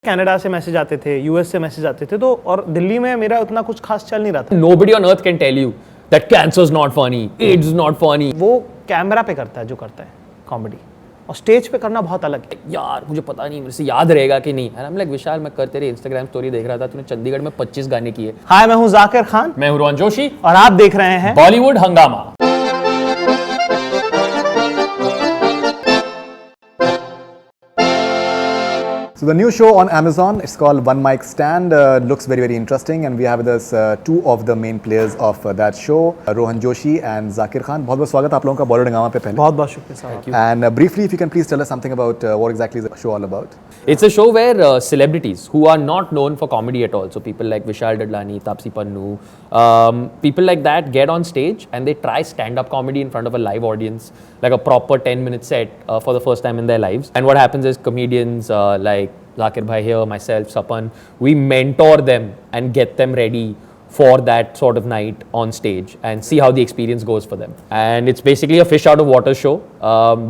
Canada से message आते थे, यूएस से मैसेज आते थे, तो और दिल्ली में मेरा उतना कुछ खास चल नहीं रहा था. Nobody on earth can tell you that cancer is not funny, AIDS is not funny. वो कैमरा पे करता है जो करता है कॉमेडी, और स्टेज पे करना बहुत अलग है. यार मुझे पता नहीं, मेरे से याद रहेगा कि नहीं. I'm like विशाल, मैं कर तेरी इंस्टाग्राम स्टोरी देख रहा था, तूने चंडीगढ़ में 25 गाने किए. हाय, मैं हूँ जाकिर खान. मैं हूँ रोहन जोशी और आप देख रहे हैं बॉलीवुड हंगामा. So the new show on Amazon, it's called One Mic Stand, looks very interesting, and we have with us two of the main players of that show, Rohan Joshi and Zakir Khan. बहुत बहुत स्वागत आप लोगों का बॉलीवुड हंगामा पे पहले. बहुत बहुत शुक्रिया. And briefly, if you can please tell us something about what exactly is the show all about. It's a show where celebrities who are not known for comedy at all, so people like Vishal Dadlani, Taapsee Pannu, people like that get on stage and they try stand-up comedy in front of a live audience, like a proper 10-minute set for the first time in their lives. And what happens is comedians like Zakir bhai here, myself, Sapan, we mentor them and get them ready for that sort of night on stage and see how the experience goes for them. And it's basically a fish out of water show,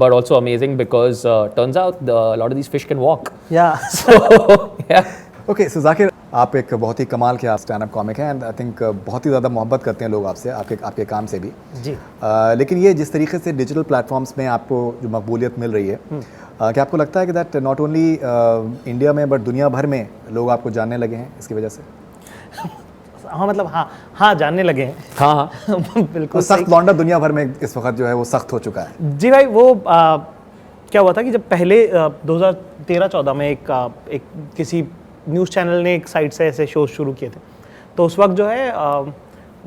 but also amazing because turns out a lot of these fish can walk. Yeah. So, yeah. Okay, so Zakir, आप एक बहुत ही कमाल के stand up comic हैं, and I think बहुत ही ज़्यादा मोहब्बत करते हैं लोग आपसे, आपके काम से भी जी. लेकिन ये जिस तरीके से डिजिटल प्लेटफॉर्म्स में आपको जो मकबूलियत मिल रही है, क्या आपको लगता है कि दैट नॉट ओनली इंडिया में बट दुनिया भर में लोग आपको जानने लगे हैं इसकी वजह से? हाँ, मतलब हाँ जानने लगे हैं. हाँ बिल्कुल. सख्त लौंडा दुनिया भर में इस वक्त जो है वो सख्त हो चुका है. जी भाई, वो क्या हुआ था कि जब पहले 2013-14 में एक किसी न्यूज़ चैनल ने एक साइट से ऐसे शोज शुरू किए थे, तो उस वक्त जो है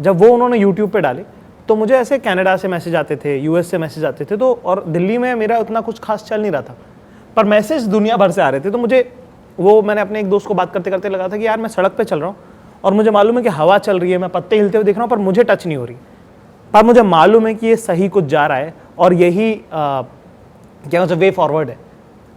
जब वो उन्होंने यूट्यूब पे डाले तो मुझे ऐसे कनाडा से मैसेज आते थे, यूएस से मैसेज आते थे, तो और दिल्ली में मेरा उतना कुछ खास चल नहीं रहा था, पर मैसेज दुनिया भर से आ रहे थे. तो मुझे मैंने अपने एक दोस्त को बात करते करते लगा था कि यार मैं सड़क पे चल रहा हूँ और मुझे मालूम है कि हवा चल रही है, मैं पत्ते हिलते हुए देख रहा हूँ, पर मुझे टच नहीं हो रही, पर मुझे मालूम है कि ये सही कुछ जा रहा है और यही क्या मतलब वे फॉरवर्ड है,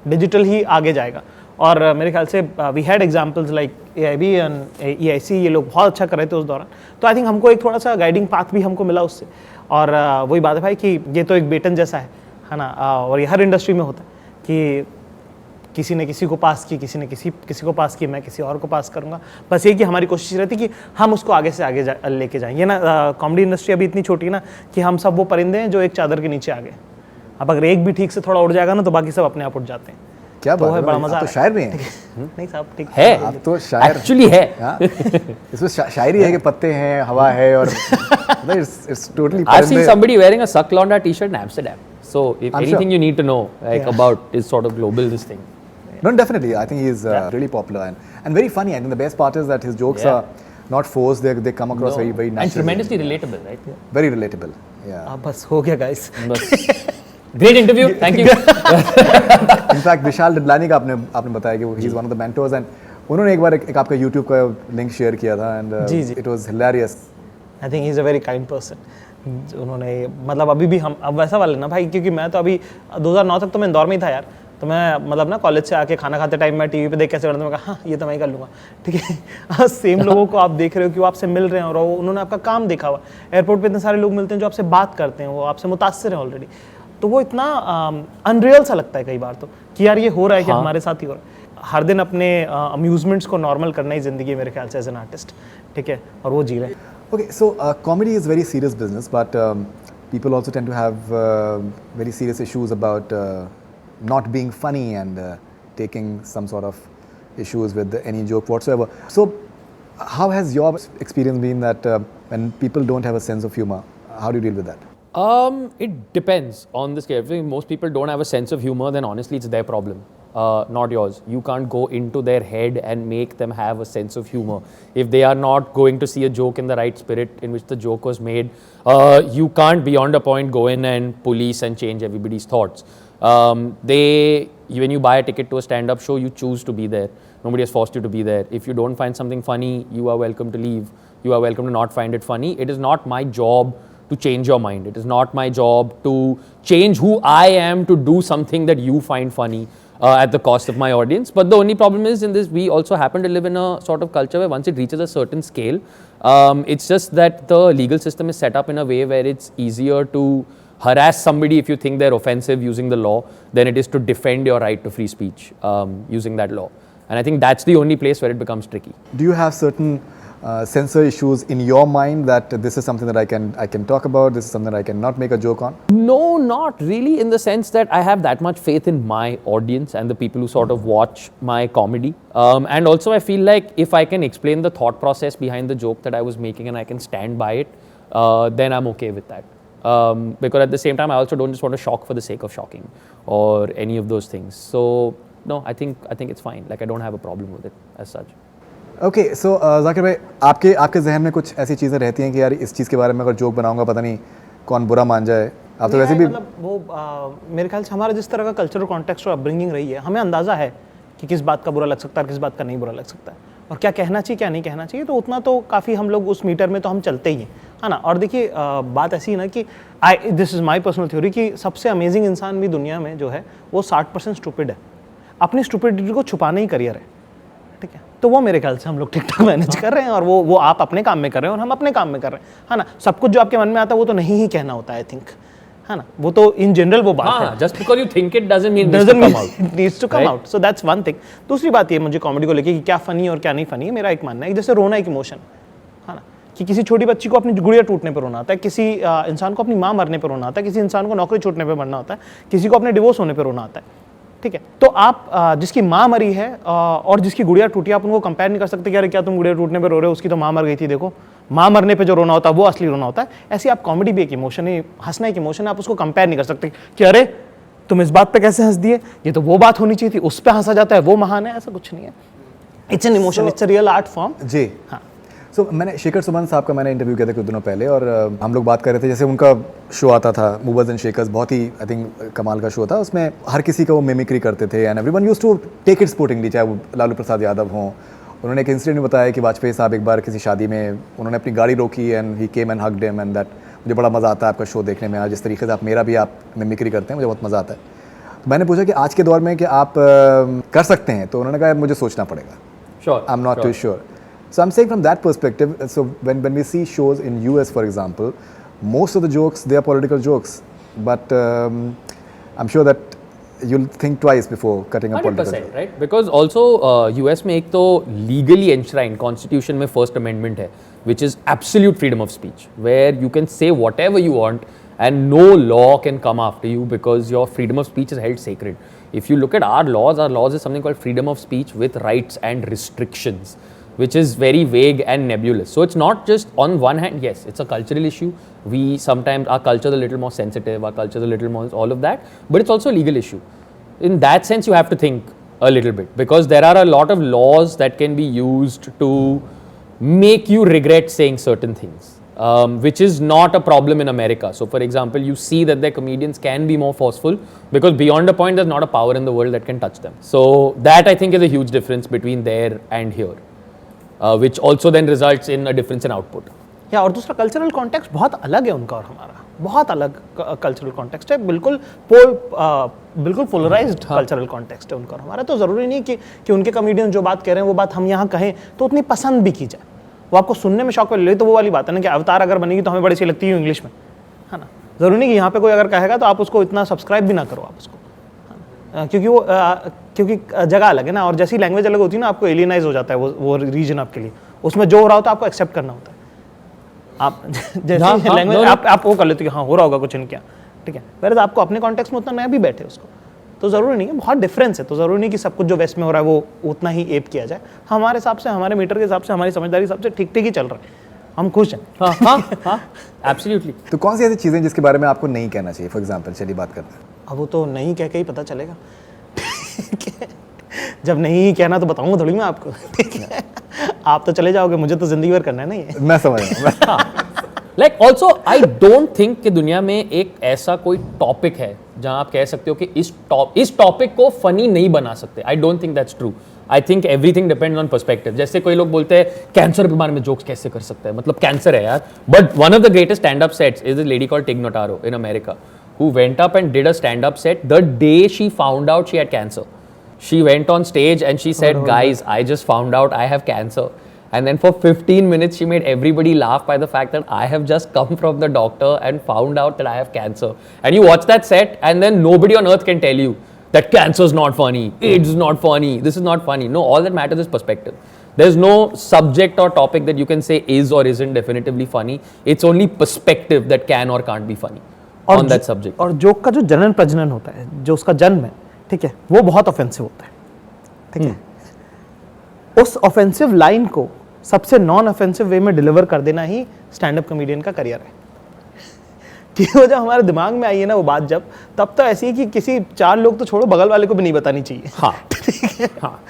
डिजिटल ही आगे जाएगा. और मेरे ख्याल से we had examples like AIB and EIC, ये लोग बहुत अच्छा कर रहे थे उस दौरान. तो आई थिंक हमको एक थोड़ा सा गाइडिंग पाथ भी हमको मिला उससे. और वही बात है भाई कि ये तो एक बेटन जैसा है ना, और ये हर इंडस्ट्री में होता है कि किसी ने किसी को पास की, किसी ने किसी को पास की, मैं किसी और को पास करूँगा. बस ये कि हमारी कोशिश रहती कि हम उसको आगे से आगे लेके जाएँ. ये ना कॉमेडी इंडस्ट्री अभी इतनी छोटी है ना कि हम सब वो परिंदे हैं जो एक चादर के नीचे आ गए. अब अगर एक भी ठीक से थोड़ा उड़ जाएगा ना तो बाकी सब अपने आप उठ जाते हैं. क्या तो बात है, बड़ा मजा तो शायर भी हैं? नहीं साहब, ठीक है, आप तो शायर एक्चुअली है. इसमें शायरी है कि पत्ते हैं, हवा है, और it's totally. I've seen somebody wearing a Suck Londa t-shirt in Amsterdam. So if anything you need to know about is sort of global this thing. No, definitely. I think he's really popular and very funny. I think the best part is that his jokes are not forced. They come across very natural. And tremendously relatable, right? Very relatable. Yeah. बस हो गया guys. Great interview. Thank you. In fact, विशाल डडलानी का आपने बताया कि he is one of the mentors, and उन्होंने एक बार एक आपका YouTube का लिंक शेयर किया था, and it was hilarious. I think he is a very kind person. उन्होंने मतलब अभी भी हम अब वैसा वाले ना भाई, क्योंकि मैं तो अभी 2009 तक तो मैं इंदौर में ही था यार. तो मैं मतलब ना कॉलेज से आके खाना खाते टाइम मैं टीवी पे देख कैसे करता, मैं कहा हाँ ये तो मैं ही कर लूँगा, ठीक है. सेम लोगों को आप देख रहे हो कि वो आपसे मिल रहे हैं और उन्होंने आपका काम देखा हुआ. एयरपोर्ट पे इतने सारे लोग मिलते हैं जो आपसे बात करते हैं, वो आपसे मुतासिर हैं ऑलरेडी. तो वो इतना अनरियल सा लगता है कई बार तो कि यार ये हो रहा है कि हमारे साथ ही हो रहा है. हर दिन अपने अम्यूजमेंट्स को नॉर्मल करना ही जिंदगी मेरे ख्याल से एज एन आर्टिस्ट, ठीक है, और वो जी रहे हैं. Okay, so comedy is very serious business, but people also tend to have very serious issues about not being funny and taking some sort of issues with any joke whatsoever. So how has your experience been that when people don't have a sense of humor, how do you deal with that? It depends on the scale. If most people don't have a sense of humor, then honestly it's their problem, not yours. You can't go into their head and make them have a sense of humor. If they are not going to see a joke in the right spirit in which the joke was made, you can't beyond a point go in and police and change everybody's thoughts. When you buy a ticket to a stand-up show, you choose to be there. Nobody has forced you to be there. If you don't find something funny, you are welcome to leave. You are welcome to not find it funny. It is not my job to change your mind. It is not my job to change who I am to do something that you find funny at the cost of my audience. But the only problem is in this, we also happen to live in a sort of culture where once it reaches a certain scale, it's just that the legal system is set up in a way where it's easier to harass somebody if you think they're offensive using the law than it is to defend your right to free speech using that law. And I think that's the only place where it becomes tricky. Do you have certain censor issues in your mind that this is something that I can talk about, this is something that I cannot make a joke on? No, not really, in the sense that I have that much faith in my audience and the people who sort of watch my comedy. And also I feel like if I can explain the thought process behind the joke that I was making and I can stand by it, then I'm okay with that. Because at the same time, I also don't just want to shock for the sake of shocking or any of those things. So no, I think it's fine. Like I don't have a problem with it as such. Okay so Zakir भाई, आपके जहन में कुछ ऐसी चीज़ें रहती हैं कि यार इस चीज़ के बारे में अगर जोक बनाऊंगा पता नहीं कौन बुरा मान जाए? आप तो वैसे भी मतलब वो मेरे ख्याल से हमारा जिस तरह का कल्चरल कॉन्टेक्स्ट और अपब्रिंगिंग रही है, हमें अंदाज़ा है कि किस बात का बुरा लग सकता है और किस बात का नहीं बुरा लग सकता है, और क्या कहना चाहिए क्या नहीं कहना चाहिए, तो उतना तो काफ़ी हम लोग उस मीटर में तो हम चलते ही हैं, है ना। और देखिए बात ऐसी है ना कि this is my personal theory कि सबसे अमेजिंग इंसान भी दुनिया में जो है वो 60% स्टूपिड है, अपनी स्टूपिडिटी को छुपाना ही करियर है, ठीक है। तो वो मेरे ख्याल से हम लोग ठीक ठाक मैनेज कर रहे हैं, और वो आप अपने काम में कर रहे हैं और हम अपने काम में कर रहे हैं, है ना। सब कुछ जो आपके मन में आता है वो तो नहीं ही कहना होता है, आई थिंक, है ना। वो तो इन जनरल वो बात है, just because you think it doesn't mean it needs to come out, so that's one thing. दूसरी बात ये मुझे कॉमेडी को लेके कि क्या फनी और क्या नहीं फनी है, मेरा एक मानना है कि जैसे रोना एक इमोशन है ना, कि किसी छोटी बच्ची को अपनी गुड़िया टूटने पर रोना आता है, किसी इंसान को अपनी माँ मरने पर रोना आता है, किसी इंसान को नौकरी छूटने पर मरना होता है, किसी को अपने डिवोर्स होने पर रोना आता है, ठीक है। तो आप जिसकी माँ मरी है और जिसकी गुड़िया टूटी, आप उनको कंपेयर नहीं कर सकते कि अरे क्या तुम गुड़िया टूटने पे रो रहे हो, उसकी तो माँ मर गई थी, देखो माँ मरने पे जो रोना होता है वो असली रोना होता है। ऐसे आप कॉमेडी भी एक इमोशन है, हंसना एक इमोशन है, आप उसको कंपेयर नहीं कर सकते कि अरे तुम इस बात पे कैसे हंस दिए, ये तो वो बात होनी चाहिए थी, उस पर हंसा जाता है, वो महान है, ऐसा कुछ नहीं है। It's an emotion, it's a real art form जी। हाँ। सो मैंने शेखर सुमन साहब का मैंने इंटरव्यू किया था कुछ दिनों पहले, और हम लोग बात कर रहे थे, जैसे उनका शो आता था मूवर्स एंड शेकर्स, बहुत ही आई थिंक कमाल का शो था, उसमें हर किसी का वो मिमिक्री करते थे and everyone used to take it sportingly, चाहे वो लालू प्रसाद यादव हों। उन्होंने एक इंसिडेंट बताया कि वाजपेयी साहब एक बार किसी शादी में उन्होंने अपनी गाड़ी रोकी and he came and hugged him and that मुझे बड़ा मज़ा आता है आपका शो देखने में, आज जिस तरीके से आप मेरा भी आप मिमिक्री करते हैं मुझे बहुत मज़ा आता है। तो मैंने पूछा कि आज के दौर में कि आप कर सकते हैं, तो उन्होंने कहा मुझे सोचना पड़ेगा, sure, I am not too sure. So I'm saying from that perspective, so when we see shows in US, for example, most of the jokes, they are political jokes, but I'm sure that you'll think twice before cutting a political joke. right? Because also US में एक तो legally enshrined constitution में first amendment है, which is absolute freedom of speech, where you can say whatever you want and no law can come after you because your freedom of speech is held sacred. If you look at our laws is something called freedom of speech with rights and restrictions, which is very vague and nebulous. So it's not just on one hand, yes, it's a cultural issue. We sometimes, our culture is a little more sensitive, our culture is a little more all of that, but it's also a legal issue. In that sense, you have to think a little bit, because there are a lot of laws that can be used to make you regret saying certain things, which is not a problem in America. So for example, you see that their comedians can be more forceful because beyond a point, there's not a power in the world that can touch them. So that I think is a huge difference between there and here. Which also then results in a difference in output. या और दूसरा cultural context बहुत अलग है उनका और हमारा, बहुत अलग कल्चरल कॉन्टेक्स्ट है, बिल्कुल पोलराइज्ड कल्चरल कॉन्टेक्स्ट है उनका और हमारा। तो ज़रूरी नहीं कि उनके कॉमेडियन जो बात कह रहे हैं वो बात हम यहाँ कहें तो उतनी पसंद भी की जाए, वो आपको सुनने में शौक ले, तो वो वाली बात है ना कि अवतार अगर बनेगी तो हमें बड़ी अच्छी लगती है इंग्लिश में, है ना। ज़रूरी नहीं कि यहाँ पे कोई अगर कहेगा तो आप उसको इतना सब्सक्राइब भी ना करो आप उसको, क्योंकि जगह अलग है ना, और जैसी लैंग्वेज अलग होती है ना, आपको एलियनाइज हो जाता है वो रीजन आपके लिए, उसमें जो हो रहा होता है आपको एक्सेप्ट करना होता है। आप जैसे लैंग्वेज आप वो कर लेते हो कि हाँ हो रहा होगा कुछ इनके, ठीक है, वैसे आपको अपने कॉन्टेक्स्ट में उतना नया भी बैठे उसको, तो ज़रूरी नहीं है, बहुत डिफरेंस है। तो ज़रूरी नहीं कि सब कुछ जो वेस्ट में हो रहा है वो उतना ही एप किया जाए, हमारे हिसाब से, हमारे मीटर के हिसाब से, हमारी समझदारी हिसाब से ठीक ठीक ही चल रहा है, हम खुश हैं। हाँ, एब्सोल्युटली। तो कौन सी ऐसी चीज़ें जिसके बारे में आपको नहीं कहना चाहिए? फॉर एग्जाम्पल चलिए बात करते हैं। अब वो तो नहीं कह के ही पता चलेगा जब नहीं कहना तो बताऊंगा थोड़ी मैं आपको, ठीक है, आप तो चले जाओगे, मुझे तो जिंदगी भर करना है ना ये। मैं समझ रहा हूँ। Like also I don't think कि दुनिया में एक ऐसा कोई टॉपिक है जहां आप कह सकते हो कि इस टॉपिक को फनी नहीं बना सकते। I don't think that's true. I think everything depends on perspective. जैसे कोई लोग बोलते हैं कैंसर के बारे में जोक्स कैसे कर सकते हैं, मतलब कैंसर है यार, but one of the greatest stand up sets is a lady called Tig Notaro in America who went up and did a stand-up set the day she found out she had cancer. She went on stage and she said, guys, I just found out I have cancer. And then for 15 minutes, she made everybody laugh by the fact that I have just come from the doctor and found out that I have cancer. And you watch that set and then nobody on earth can tell you that cancer is not funny, AIDS is not funny, this is not funny. No, all that matters is perspective. There's no subject or topic that you can say is or isn't definitively funny. It's only perspective that can or can't be funny on that subject. और joke का जो जनन प्रजनन होता है, जो उसका जन्म है, ठीक है, वो बहुत ऑफेंसिव होता है, ठीक है। उस ऑफेंसिव लाइन को सबसे नॉन ऑफेंसिव वे में डिलीवर कर देना ही स्टैंड अप कॉमेडियन का करियर है। कि वो जब हमारे दिमाग में आई है ना वो बात, जब तब तो ऐसी है कि किसी 4 लोग तो छोड़ो, बगल वाले को भी नहीं बतानी चाहिए। हाँ, ठीक है, हाँ।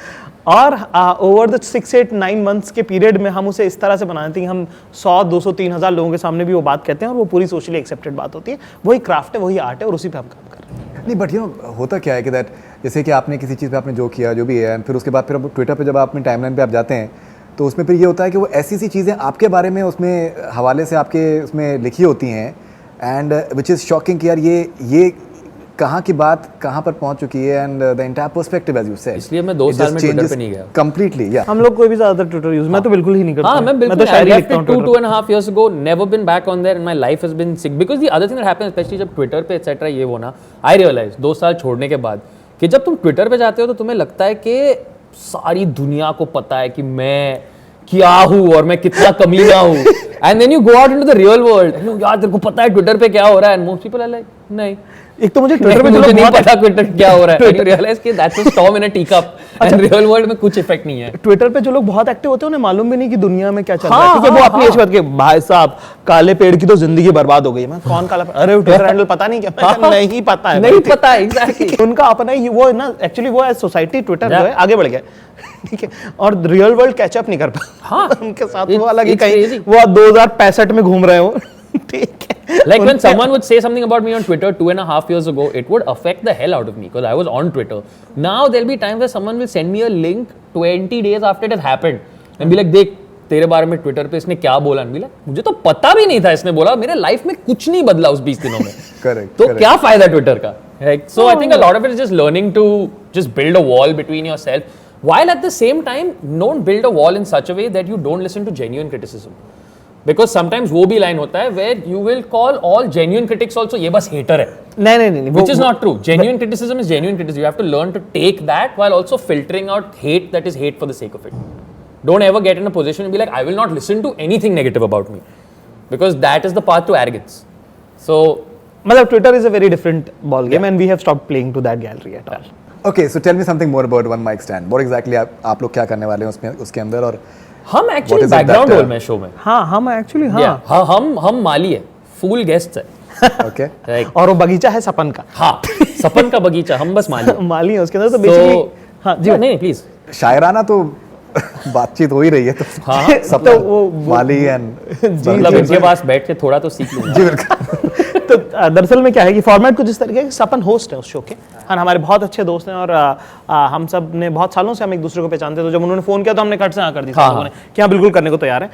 और ओवर द 6, 8, 9 मंथ्स के पीरियड में हम उसे इस तरह से बना देते हैं कि हम 100, 200, 3000 लोगों के सामने भी वो बात कहते हैं और वो पूरी सोशली एक्सेप्टेड बात होती है। वही क्राफ्ट है, वही आर्ट है और उसी पे हम काम कर रहे हैं। नहीं, बट यू नो होता क्या है कि दैट जैसे कि आपने किसी चीज़ पे आपने जो किया जो भी है, फिर उसके बाद फिर अब ट्विटर पे जब आप अपनी टाइमलाइन पे आप जाते हैं तो उसमें फिर ये होता है कि वो ऐसी सी चीज़ें आपके बारे में उसमें हवाले से आपके उसमें लिखी होती हैं एंड विच इज़ शॉकिंग कि यार ये कहाँ की बात कहाँ पर पहुँच चुकी है and the entire perspective as you said. इसलिए मैं 2 साल में ट्विटर पे नहीं गया कंप्लीटली। या हम लोग कोई भी ज्यादा ट्विटर यूज, मैं तो बिल्कुल ही नहीं करता। हाँ, मैं बिल्कुल, तो शायरी लिखता हूँ 2.5 years ago, never been back on there and my life has been sick because the other thing that happens, especially जब ट्विटर पे etc ये वो ना, I realized 2 साल छोड़ने के बाद कि जब तुम ट्विटर पे जाते हो तो तुम्हें लगता है कि सारी दुनिया को पता है कि मैं क्या हूँ और मैं कितना कमीना हूँ, and then you go out into the real world, यार तेरे को पता है ट्विटर पे क्या हो रहा है, and most people are like नहीं। एक तो मुझे ट्विटर पे मुझे नहीं पता ट्विटर क्या हो रहा है, एंड यू रियलाइज कि that's a storm in a tea cup and real world में कुछ इफेक्ट नहीं है। ट्विटर पे जो लोग बहुत एक्टिव होते हैं उन्हें मालूम भी नहीं कि दुनिया में क्या चल रहा है, ठीक है। वो अपनी एज के भाई साहब काले पेड़ की तो जिंदगी बर्बाद हो गई। मैं कौन काला पेड़? अरे ट्विटर हैंडल पता नहीं क्या? नहीं पता है, नहीं पता एग्जैक्टली। उनका अपना ही वो ना, एक्चुअली वो एज सोसाइटी ट्विटर जो है आगे बढ़ गया, ठीक है, और रियल वर्ल्ड कैच अप नहीं कर पा। हाँ, उनके साथ वो अलग ही कहीं crazy. वो 2065 में घूम रहे हो, ठीक है। Like when someone would say something about me on Twitter 2.5 years ago, it would affect the hell out of me because I was on Twitter. Now there'll be times where someone will send me a link 20 days after it has happened and be like, देख तेरे बारे में Twitter पे इसने क्या बोला, मुझे तो पता भी नहीं था इसने बोला, मेरे लाइफ में कुछ नहीं बदला उस 20 दिनों में। करेक्ट। तो क्या फायदा ट्विटर का? So I think a lot of it is just learning to just build a wall between yourself, while at the same time don't build a wall in such a way that you don't listen to genuine criticism. Because sometimes वो भी line होता है where you will call all genuine critics also ये बस hater है। नहीं, which is not true. Genuine criticism is genuine criticism. You have to learn to take that while also filtering out hate that is hate for the sake of it. Don't ever get in a position and be like, I will not listen to anything negative about me, because that is the path to arrogance. So मतलब Twitter is a very different ball game and we have stopped playing to that gallery at all. Okay, so tell me something more about One Mic Stand. What exactly आप लोग क्या करने वाले हैं उसमें उसके अंदर, और हम एक्चुअली बैकग्राउंड रोल में शो में। हाँ, हम एक्चुअली हाँ, हम माली है, फुल गेस्ट है। ओके। और वो बगीचा है सपन का। हाँ, सपन का बगीचा, हम बस माली है उसके अंदर। तो बेसिकली हाँ जी, नहीं प्लीज, शायराना तो बातचीत हो ही रही है, तो हाँ सब तो वो माली एंड मतलब इनके पास बैठ के थोड़ा तो सीख लूंगा। जी बिल्कुल। तो दरअसल में क्या है कि फॉर्मेट कुछ इस तरीके के, सपन होस्ट है उस शो के, हाँ, हमारे बहुत अच्छे दोस्त हैं और हम सब ने बहुत सालों से हम एक दूसरे को पहचानते हैं। तो जब उन्होंने फ़ोन किया तो हमने कट से हाँ कर दी, लोगों ने कि हाँ बिल्कुल करने को तैयार है।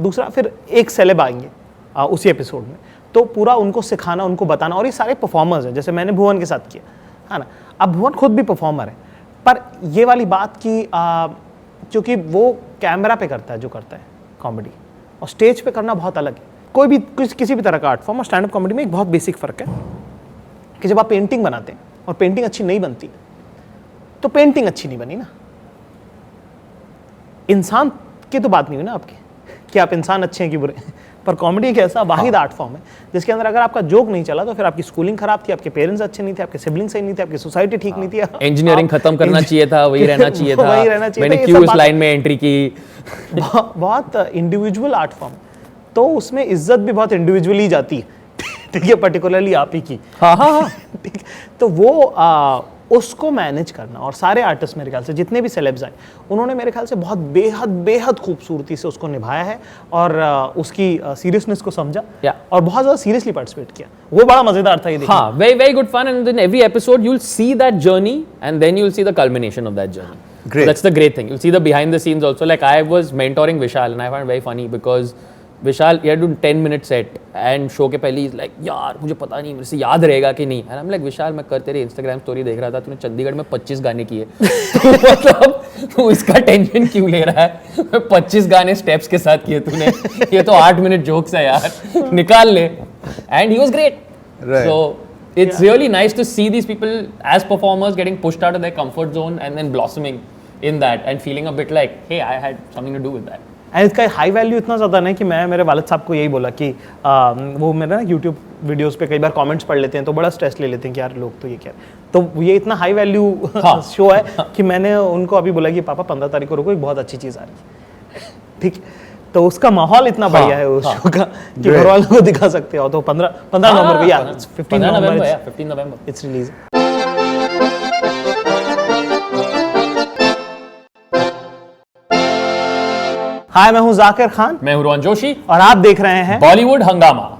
दूसरा फिर एक सेलेब आएंगे उसी एपिसोड में, तो पूरा उनको सिखाना, उनको बताना, और ये सारे परफॉर्मर्स हैं, जैसे मैंने भुवन के साथ किया है ना। अब भुवन खुद भी परफॉर्मर है, पर ये वाली बात की क्योंकि वो कैमरा पे करता है जो करता है कॉमेडी, और स्टेज पे करना बहुत अलग है। कोई भी किसी भी तरह का आर्ट फॉर्म और स्टैंड अप कॉमेडी में एक बहुत बेसिक फ़र्क है कि जब आप पेंटिंग बनाते हैं और पेंटिंग अच्छी नहीं बनती तो पेंटिंग अच्छी नहीं बनी ना, इंसान की तो बात नहीं हुई ना आपकी कि आप इंसान अच्छे हैं कि बुरे। पर कॉमेडी एक ऐसा वाहिद आर्ट फॉर्म है जिसके अंदर अगर आपका जोक नहीं चला तो फिर आपकी स्कूलिंग खराब थी, आपके पेरेंट्स अच्छे नहीं थे, आपके सिबलिंग सही नहीं थे, आपकी सोसाइटी ठीक नहीं थी। इंजीनियरिंग खत्म करना चाहिए था, वही रहना चाहिए था, वही रहना चाहिए मैंने था, क्यों इस लाइन में एंट्री की। बहुत इंडिविजुअल आर्ट फॉर्म, तो उसमें इज्जत भी बहुत इंडिविजुअली जाती है, ठीक है, पर्टिकुलरली आप ही की। हाँ। ठीक, तो वो उसको मैनेज करना, और सारे आर्टिस्ट मेरे ख्याल से जितने भी सेलेब्स आए उन्होंने मेरे ख्याल से बहुत बेहद खूबसूरती से उसको निभाया है और उसकी सीरियसनेस को समझा और बहुत ज़्यादा सीरियसली पार्टिसिपेट किया। वो बड़ा मजेदार था ये देखना। हाँ, very good fun, and in every episode you'll see that journey and then you'll see the culmination of that journey. Great. So that's the great thing. You'll see the behind the scenes also. Like I was mentoring Vishal and I found it very funny because Vishal, he had to do 10-minute set and show के पहले he's like, यार मुझे पता नहीं मेरे से याद रहेगा कि नहीं। And I'm like, विशाल मैं कर तेरे Instagram स्टोरी देख रहा था, तूने चंडीगढ़ में 25 गाने किए। तो मतलब तू इसका टेंशन क्यों ले रहा है? 25 गाने स्टेप्स के साथ किए तूने, ये तो 8 मिनट जोक्स है यार, निकाल ले। And he was great. Right. So It's really nice to see these people as performers getting pushed out of their comfort zone and then blossoming in that and feeling a bit like, hey, I had something to do with that. And इसका high value इतना ज़्यादा नहीं कि मैं मेरे वालिद साहब को यही बोला कि वो मेरे ना यूट्यूब वीडियोस पे कई बार कमेंट्स पढ़ लेते हैं तो बड़ा स्ट्रेस ले लेते हैं कि यार लोग तो ये क्या, तो ये इतना हाई वैल्यू शो है कि मैंने उनको अभी बोला कि पापा 15 तारीख को रुको, एक बहुत अच्छी चीज़ आ रही है, ठीक, तो उसका माहौल इतना बढ़िया है उस शो का कि घर वालों को दिखा सकते हो। तो 15 नवंबर को, यार 15 नवंबर इट्स रिलीज। हाय, मैं हूं जाकिर खान, मैं हूं रोहन जोशी और आप देख रहे हैं बॉलीवुड हंगामा।